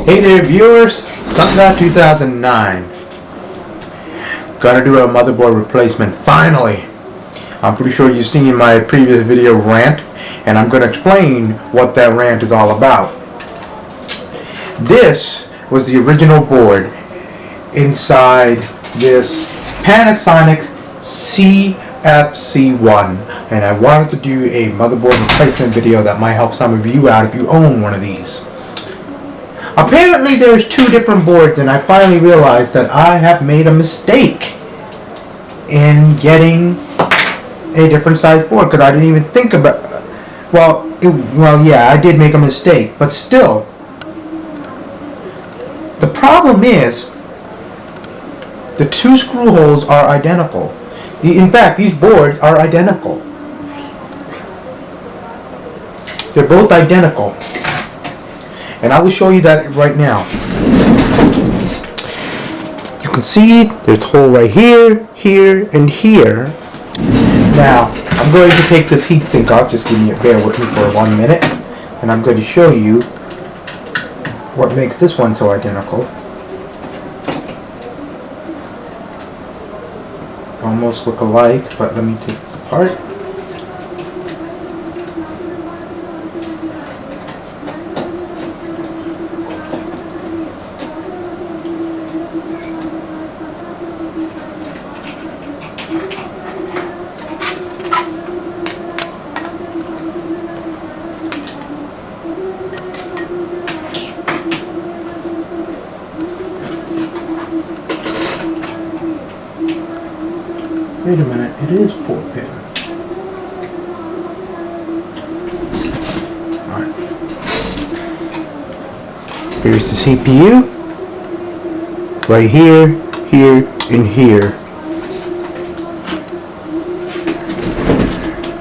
Hey there viewers, Sunset 2009. Gotta do a motherboard replacement, finally. I'm pretty sure you've seen my previous video rant, and I'm gonna explain what that rant is all about. This was the original board inside this Panasonic CFC1, and I wanted to do a motherboard replacement video that might help some of you out if you own one of these. Apparently there's two different boards, and I finally realized that I have made a mistake in getting a different size board because I didn't even think about yeah, I did make a mistake, but still the problem is the two screw holes are identical. In fact, these boards are identical. They're both identical. And I will show you that right now. You can see there's a hole right here, here, and here. Now, I'm going to take this heatsink off. Just bear with me for 1 minute. And I'm going to show you what makes this one so identical. Almost look alike, but let me take this apart. Wait a minute, it is 4-pin. Alright. Here's the CPU. Right here, here, and here.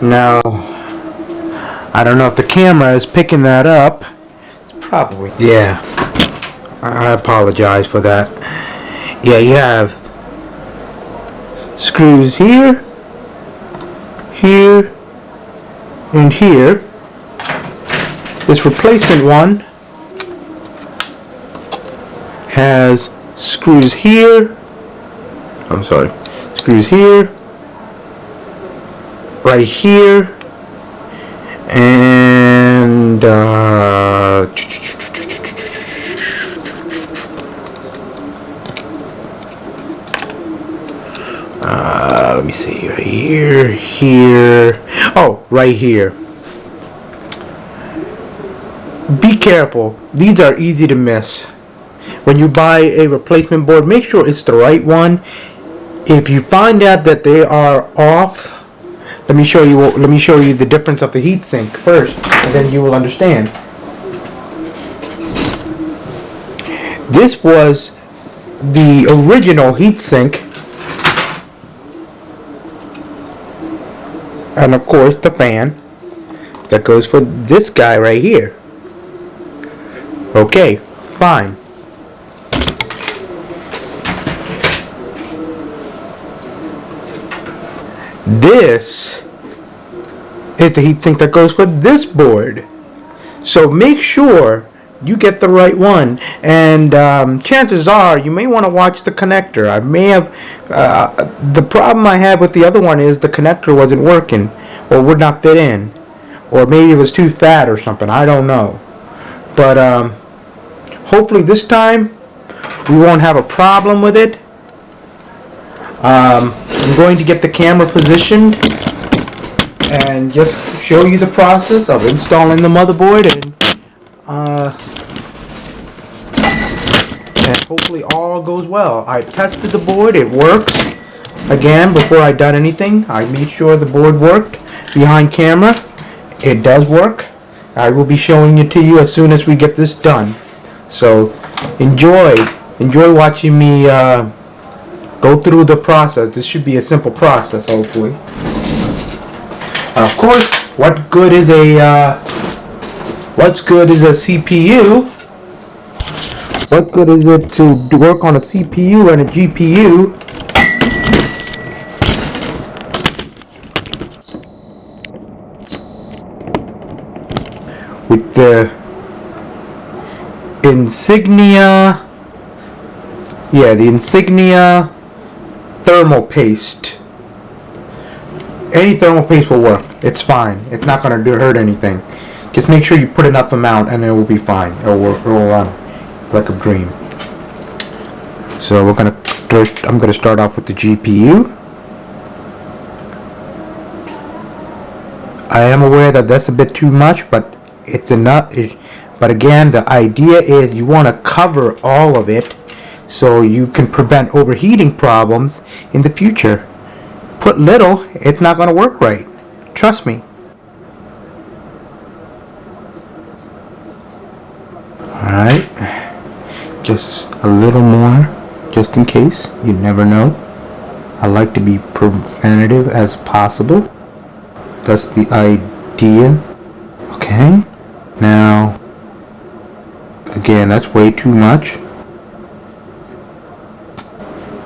Now, I don't know if the camera is picking that up. It's probably, yeah. I apologize for that. Yeah, you have screws here, here, and here. This replacement one has screws here, screws here, right here, and let me see, right here, here, oh, right here. Be careful, these are easy to miss. When you buy a replacement board, make sure it's the right one. If you find out that they are off, let me show you the difference of the heatsink first, and then you will understand. This was the original heatsink. And of course the fan that goes for this guy right here. Okay, fine. This is the heatsink that goes for this board. So make sure you get the right one, and chances are you may want to watch the connector. I may have the problem I had with the other one is the connector wasn't working or would not fit in, or maybe it was too fat or something. I don't know, but hopefully this time we won't have a problem with it. I'm going to get the camera positioned and just show you the process of installing the motherboard, and hopefully all goes well. I tested the board, it works. Again, before I done anything, I made sure the board worked behind camera. It does work. I will be showing it to you as soon as we get this done. So enjoy watching me go through the process. This should be a simple process, hopefully. Of course, what's good is a CPU? What good is it to work on a CPU and a GPU with the Insignia. Yeah, the Insignia thermal paste. Any thermal paste will work. It's fine. It's not going to hurt anything. Just make sure you put enough amount and it will be fine. It'll work. It'll run like a dream. So I'm going to start off with the GPU. I am aware that that's a bit too much, but it's enough. But again, the idea is you want to cover all of it so you can prevent overheating problems in the future. Put little, it's not going to work right. Trust me. Alright. Just a little more, just in case. You never know. I like to be preventative as possible. That's the idea. Okay. Now, again, that's way too much.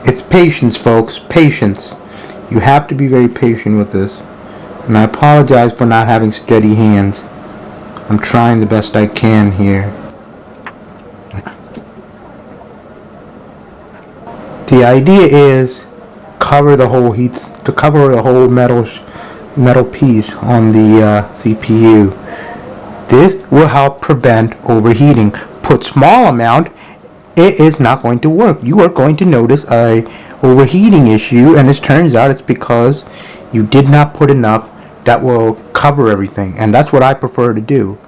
It's patience, folks. Patience. You have to be very patient with this. And I apologize for not having steady hands. I'm trying the best I can here. The idea is cover the whole metal piece on the CPU. This will help prevent overheating. Put small amount, it is not going to work. You are going to notice a overheating issue, and it turns out it's because you did not put enough that will cover everything, and that's what I prefer to do.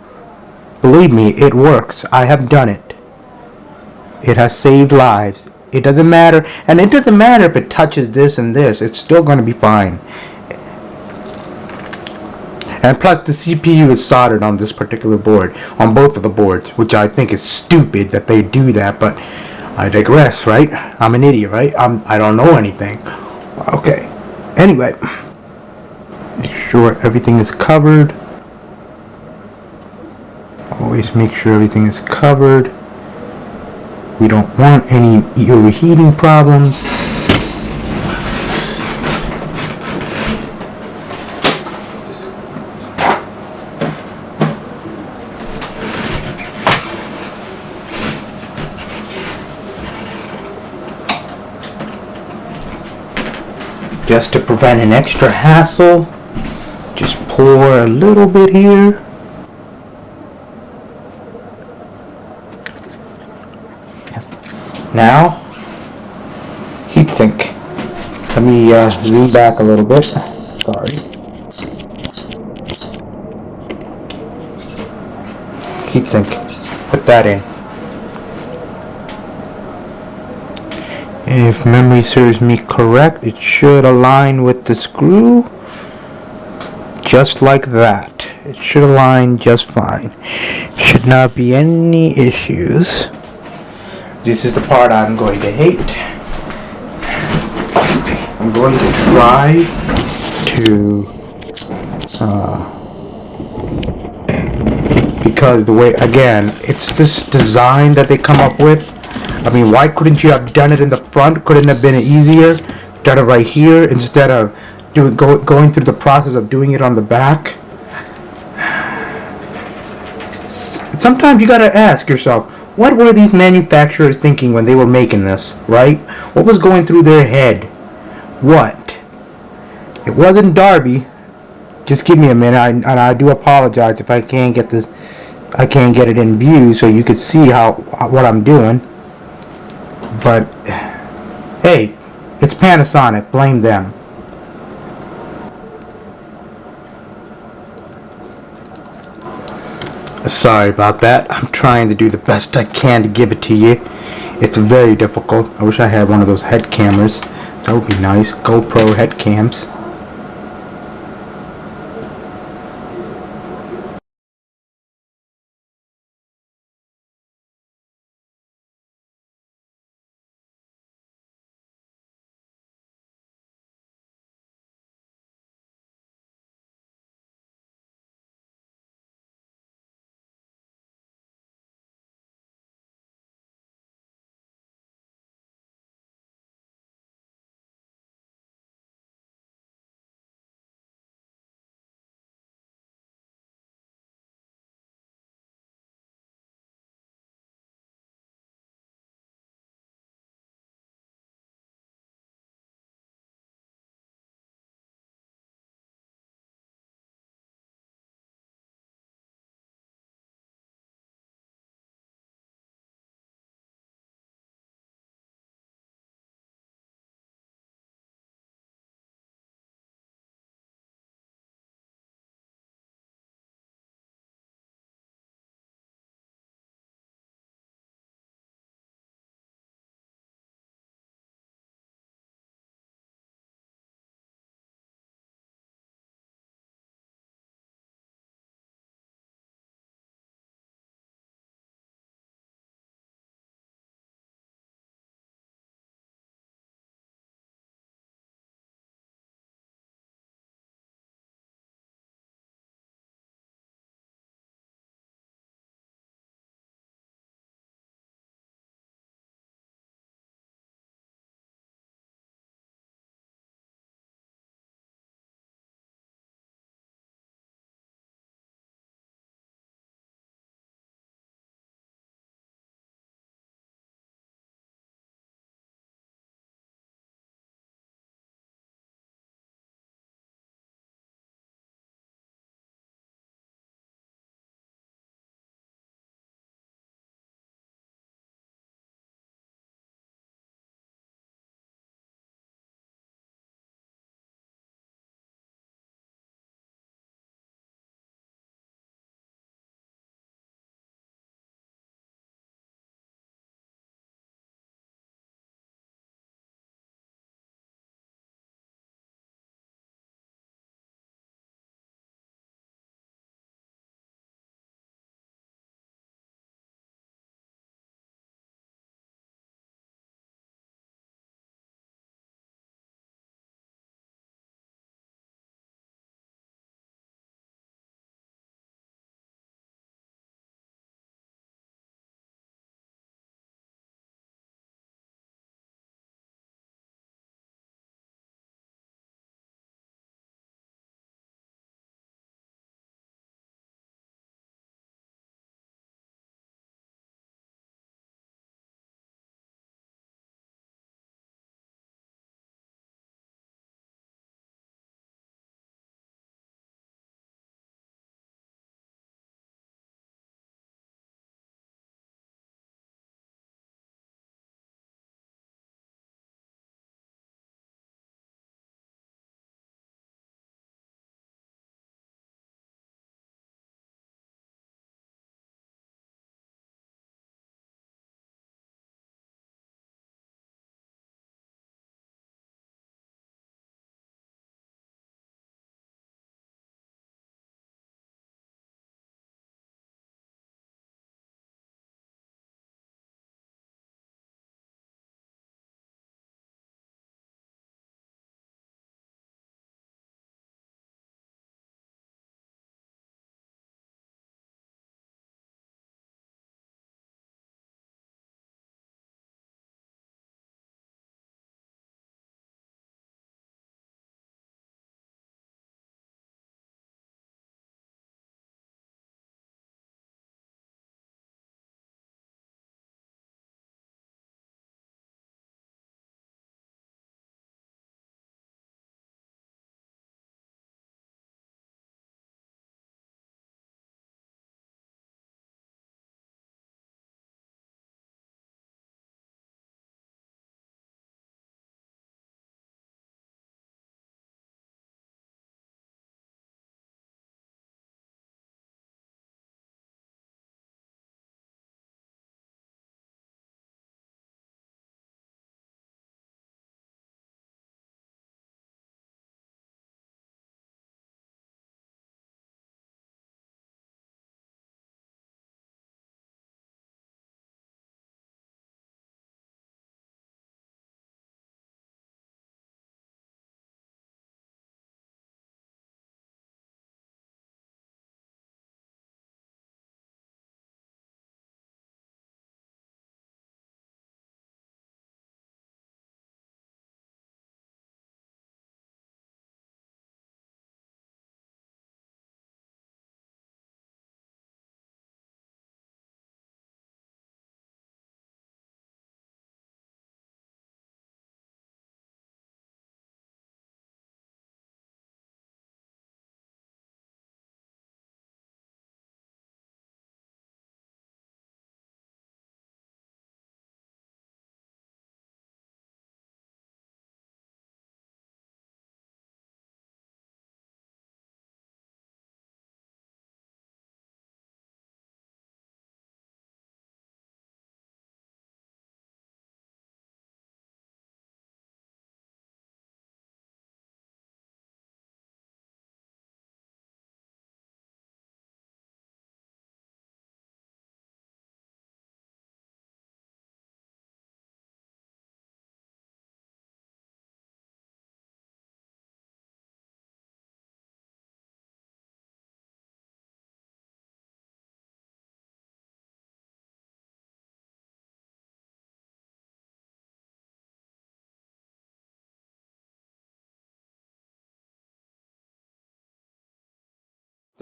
Believe me, it works. I have done it. It has saved lives. It doesn't matter, and it doesn't matter if it touches this and this, it's still going to be fine. And plus the CPU is soldered on this particular board, on both of the boards, which I think is stupid that they do that, but I digress, right? I'm an idiot, right? I don't know anything. Okay. Anyway, make sure everything is covered. Always make sure everything is covered. We don't want any overheating problems. Just to prevent an extra hassle, just pour a little bit here. Now, heatsink. Let me zoom back a little bit. Sorry. Heatsink. Put that in. If memory serves me correct, it should align with the screw. Just like that. It should align just fine. Should not be any issues. This is the part I'm going to hate. I'm going to try to, because the way, again, it's this design that they come up with. I mean, why couldn't you have done it in the front? Couldn't it have been easier? Done it right here instead of going through the process of doing it on the back? Sometimes you gotta ask yourself, what were these manufacturers thinking when they were making this, right? What was going through their head? What? It wasn't Darby. Just give me a minute, and I do apologize if I can't get this. I can't get it in view so you could see what I'm doing. But hey, it's Panasonic. Blame them. Sorry about that. I'm trying to do the best I can to give it to you. It's very difficult. I wish I had one of those head cameras. That would be nice. GoPro head cams.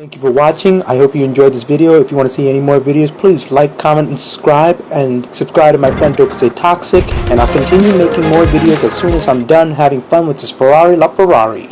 Thank you for watching. I hope you enjoyed this video. If you want to see any more videos, please like, comment, and subscribe. And subscribe to my friend Dokase Toxic. And I'll continue making more videos as soon as I'm done having fun with this Ferrari La Ferrari.